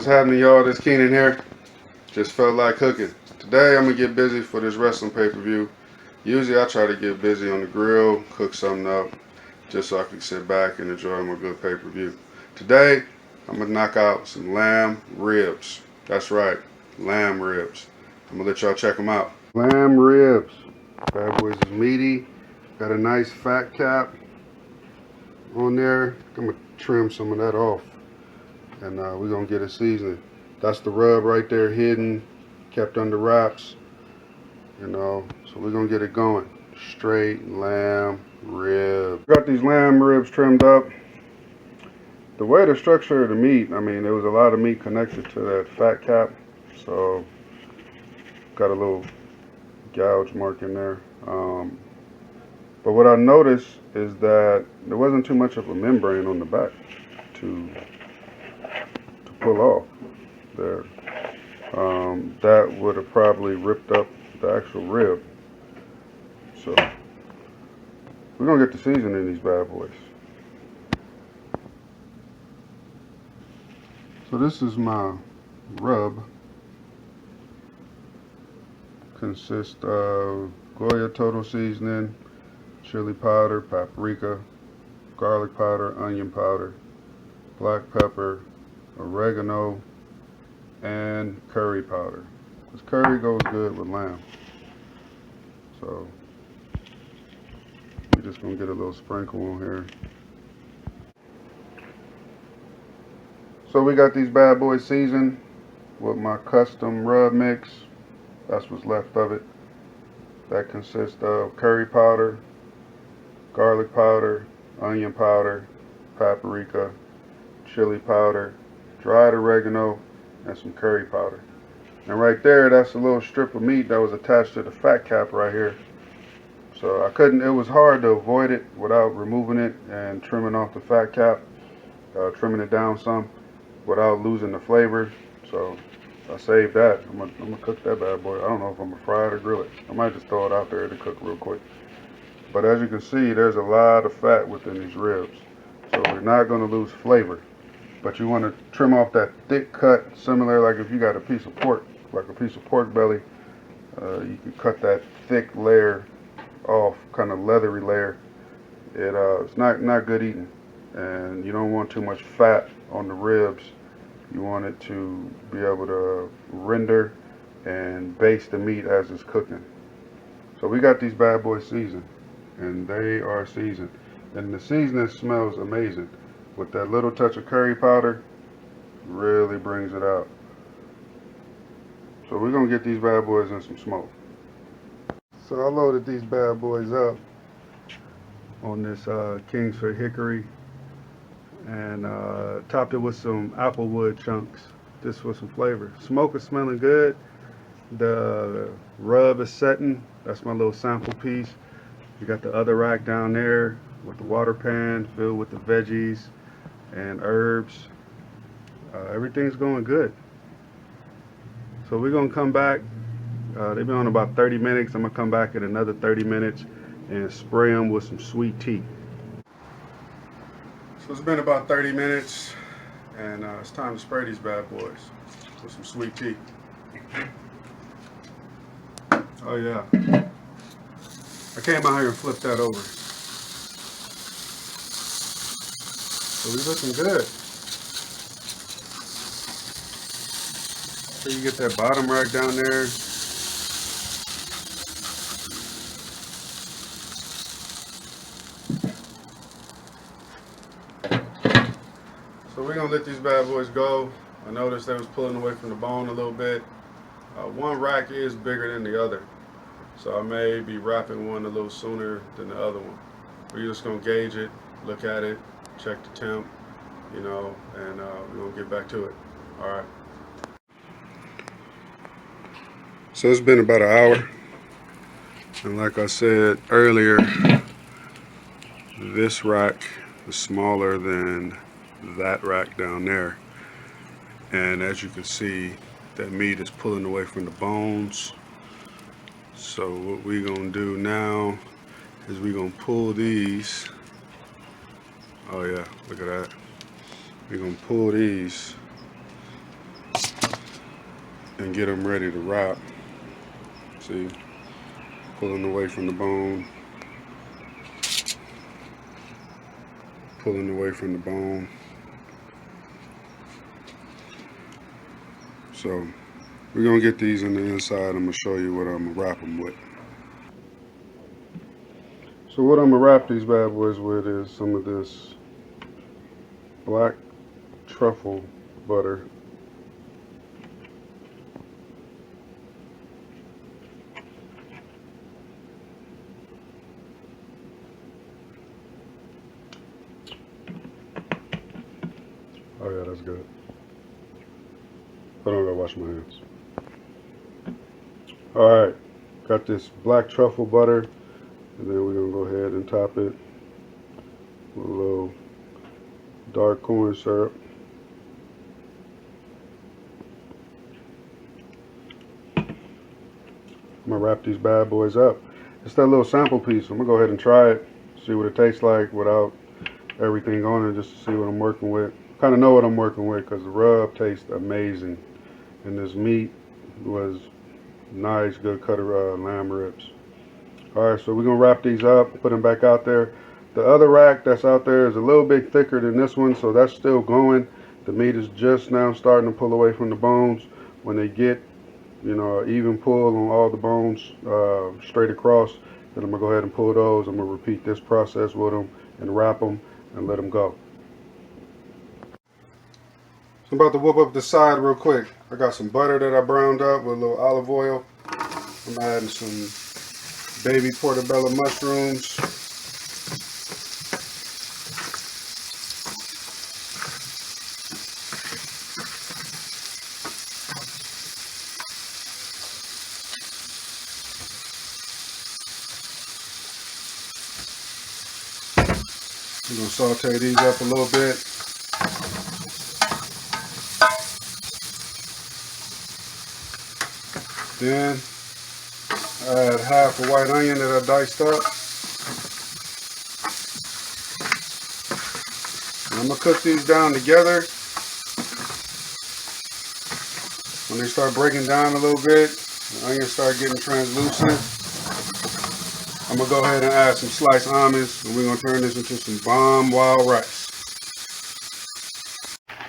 What's happening, y'all? This Keenan here. Just felt like cooking. Today I'm gonna get busy for this wrestling pay-per-view. Usually I try to get busy on the grill, cook something up, just so I can sit back and enjoy my good pay-per-view. Today I'm gonna knock out some lamb ribs. That's right, lamb ribs. I'm gonna let y'all check them out. Lamb ribs. Bad boys is meaty. Got a nice fat cap on there. I'm gonna trim some of that off, and we're gonna get it seasoning. That's the rub right there, hidden, kept under wraps, so we're gonna get it going. Straight lamb rib. Got these lamb ribs trimmed up. The way the structure of the meat, I mean, there was a lot of meat connected to that fat cap, so got a little gouge mark in there. But what I noticed is that there wasn't too much of a membrane on the back to pull off there. That would have probably ripped up the actual rib. So we're gonna get the seasoning in these bad boys. So this is my rub. Consists of Goya total seasoning, chili powder, paprika, garlic powder, onion powder, black pepper, oregano, and curry powder. Because curry goes good with lamb. So we're just gonna get a little sprinkle on here. So we got these bad boys seasoned with my custom rub mix. That's what's left of it. That consists of curry powder, garlic powder, onion powder, paprika, chili powder, dried oregano, and some curry powder. And right there, that's a little strip of meat that was attached to the fat cap right here. So it was hard to avoid it without removing it and trimming off the fat cap, trimming it down some without losing the flavor. So I saved that. I'm gonna cook that bad boy. I don't know if I'm gonna fry it or grill it. I might just throw it out there to cook real quick. But as you can see, there's a lot of fat within these ribs. So we're not gonna lose flavor. But you want to trim off that thick cut, similar like if you got a piece of pork, like a piece of pork belly, you can cut that thick layer off, kind of leathery layer. It's not good eating, and you don't want too much fat on the ribs. You want it to be able to render and baste the meat as it's cooking. So we got these bad boys seasoned, and they are seasoned, and the seasoning smells amazing. With that little touch of curry powder, really brings it out. So we're gonna get these bad boys in some smoke. So I loaded these bad boys up on this Kingsford hickory and topped it with some applewood chunks just for some flavor. Smoke is smelling good. The rub is setting. That's my little sample piece. You got the other rack down there with the water pan filled with the veggies and herbs. Everything's going good. So we're gonna come back. They've been on about 30 minutes. I'm gonna come back in another 30 minutes and spray them with some sweet tea. So it's been about 30 minutes, and it's time to spray these bad boys with some sweet tea. Oh yeah, I came out here and flipped that over. So we're looking good. So you get that bottom rack down there. So we're gonna let these bad boys go. I noticed they was pulling away from the bone a little bit. One rack is bigger than the other, so I may be wrapping one a little sooner than the other one. We're just gonna gauge it, look at it, check the temp, and we're gonna get back to it. All right. So it's been about an hour, and like I said earlier, this rack is smaller than that rack down there, and as you can see, that meat is pulling away from the bones. So what we're gonna do now is we're gonna pull these. Oh yeah, look at that. We're gonna pull these and get them ready to wrap. See, pulling away from the bone, pulling away from the bone. So we're gonna get these in the inside. I'm gonna show you what I'm gonna wrap them with. So what I'm gonna wrap these bad boys with is some of this black truffle butter. Oh yeah, that's good. But I'm gonna wash my hands. Alright, got this black truffle butter, and then we're gonna go ahead and top it with a little dark corn syrup. I'm gonna wrap these bad boys up. It's that little sample piece. I'm gonna go ahead and try it, see what it tastes like without everything on it, just to see what I'm working with. Kind of know what I'm working with because the rub tastes amazing, and this meat was nice, good cut of lamb ribs. All right, so we're gonna wrap these up, put them back out there. The other rack that's out there is a little bit thicker than this one, so that's still going. The meat is just now starting to pull away from the bones. When they get, you know, even pull on all the bones straight across, then I'm gonna go ahead and pull those. I'm gonna repeat this process with them and wrap them and let them go. So I'm about to whoop up the side real quick. I got some butter that I browned up with a little olive oil. I'm adding some baby portobello mushrooms. I'm gonna saute these up a little bit. Then I add half a white onion that I diced up. And I'm gonna cook these down together. When they start breaking down a little bit, the onions start getting translucent, I'm gonna go ahead and add some sliced almonds, and we're gonna turn this into some bomb wild rice.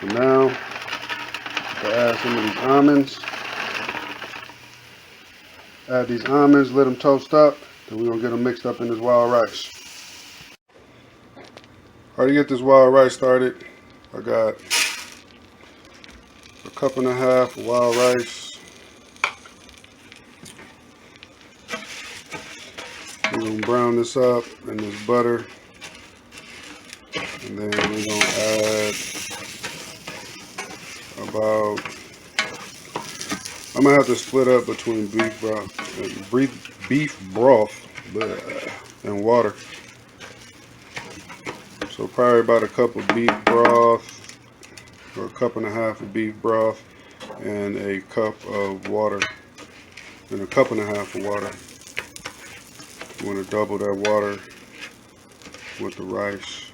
So now, I add some of these almonds. Add these almonds, let them toast up, then we're gonna get them mixed up in this wild rice. All right, to get this wild rice started, I got a cup and a half of wild rice. We're gonna brown this up in this butter, and then we're gonna add about, I'm gonna have to split up between beef broth and water. So probably about a cup of beef broth, or a cup and a half of beef broth, and a cup of water, and a cup and a half of water. You want to double that water with the rice.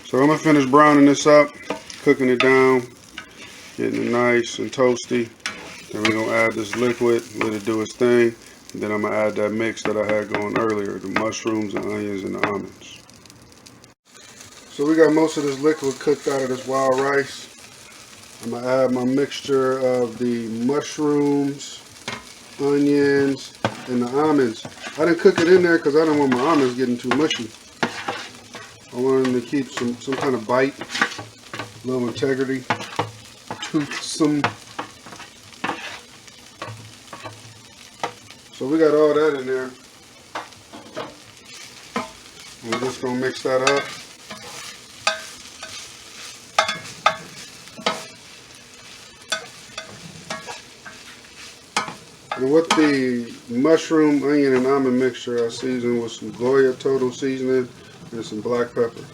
So I'm gonna finish browning this up, cooking it down, getting it nice and toasty. Then we're gonna add this liquid, let it do its thing, and then I'm gonna add that mix that I had going earlier, the mushrooms, the onions, and the almonds. So we got most of this liquid cooked out of this wild rice. I'm gonna add my mixture of the mushrooms, onions, and the almonds. I didn't cook it in there because I don't want my almonds getting too mushy. I want them to keep some kind of bite, a little integrity, toothsome. So we got all that in there. We're just gonna mix that up. And with the mushroom, onion, and almond mixture, I seasoned with some Goya total seasoning and some black pepper.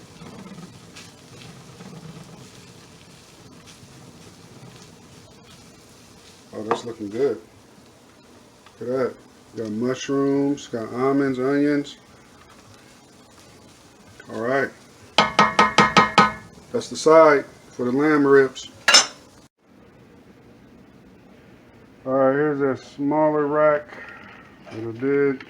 Oh, that's looking good. Look at that. Got mushrooms, got almonds, onions. All right. That's the side for the lamb ribs. Alright, here's that smaller rack that I did.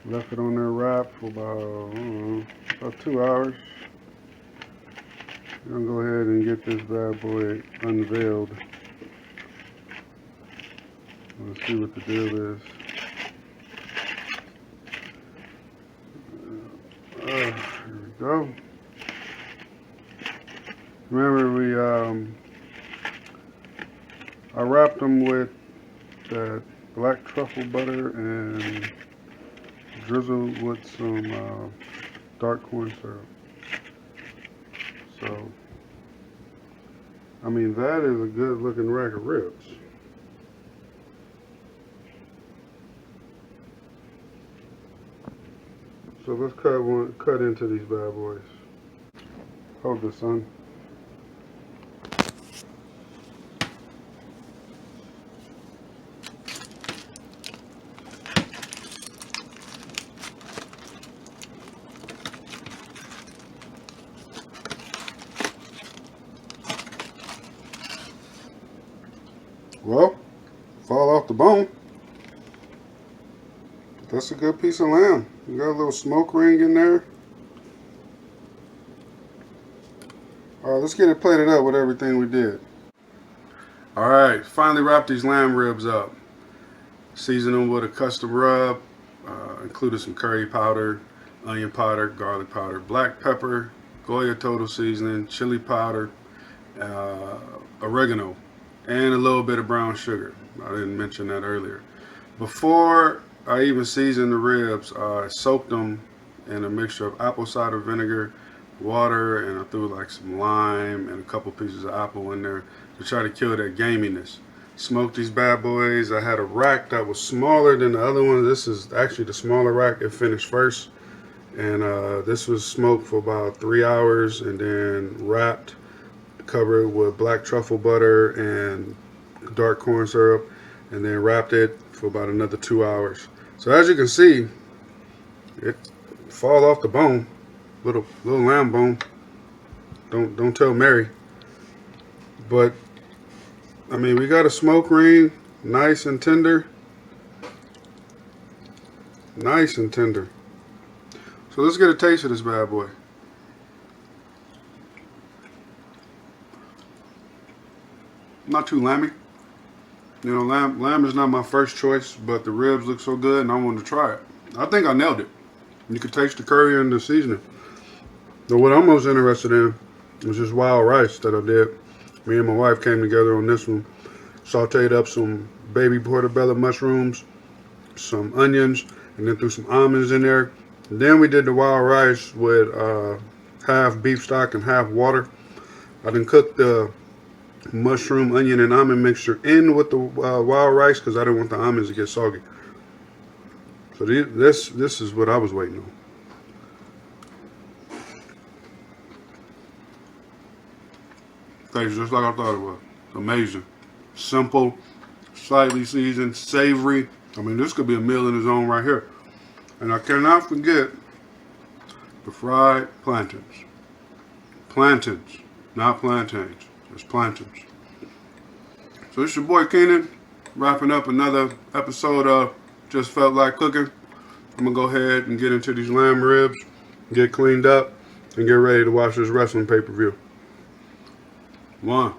Left it on there wrapped for about, I don't know, about 2 hours. I'm gonna go ahead and get this bad boy unveiled. Let's see what the deal is. Here we go. Remember I wrapped them with that black truffle butter and drizzled with some dark corn syrup. So, I mean, that is a good looking rack of ribs. So let's cut into these bad boys. Hold this, son. Well, fall off the bone. That's a good piece of lamb. You got a little smoke ring in there. Alright, let's get it plated up with everything we did. Alright, finally wrapped these lamb ribs up. Seasoned them with a custom rub. Included some curry powder, onion powder, garlic powder, black pepper, Goya total seasoning, chili powder, oregano, and a little bit of brown sugar. I didn't mention that earlier. Before I even seasoned the ribs, I soaked them in a mixture of apple cider vinegar, water, and I threw like some lime and a couple pieces of apple in there to try to kill that gaminess. Smoked these bad boys. I had a rack that was smaller than the other one. This is actually the smaller rack. It finished first. And this was smoked for about 3 hours and then wrapped, covered with black truffle butter and dark corn syrup, and then wrapped it for about another 2 hours. So as you can see, it fall off the bone, little lamb bone. Don't tell Mary. But I mean, we got a smoke ring, nice and tender, nice and tender. So let's get a taste of this bad boy. Not too lamby. You know, lamb is not my first choice, but the ribs look so good and I wanted to try it. I think I nailed it. You can taste the curry and the seasoning. But what I'm most interested in was this wild rice that I did. Me and my wife came together on this one. Sauteed up some baby portobello mushrooms, some onions, and then threw some almonds in there. And then we did the wild rice with half beef stock and half water. I done cooked the mushroom, onion, and almond mixture in with the wild rice because I didn't want the almonds to get soggy. So this is what I was waiting on. Tastes just like I thought it was. Amazing. Simple, slightly seasoned, savory. I mean, this could be a meal in its own right here. And I cannot forget the fried plantains. Plantains, not plantains. It's plantains. So it's your boy Keenan, wrapping up another episode of Just Felt Like Cooking. I'm going to go ahead and get into these lamb ribs, get cleaned up, and get ready to watch this wrestling pay-per-view. 1.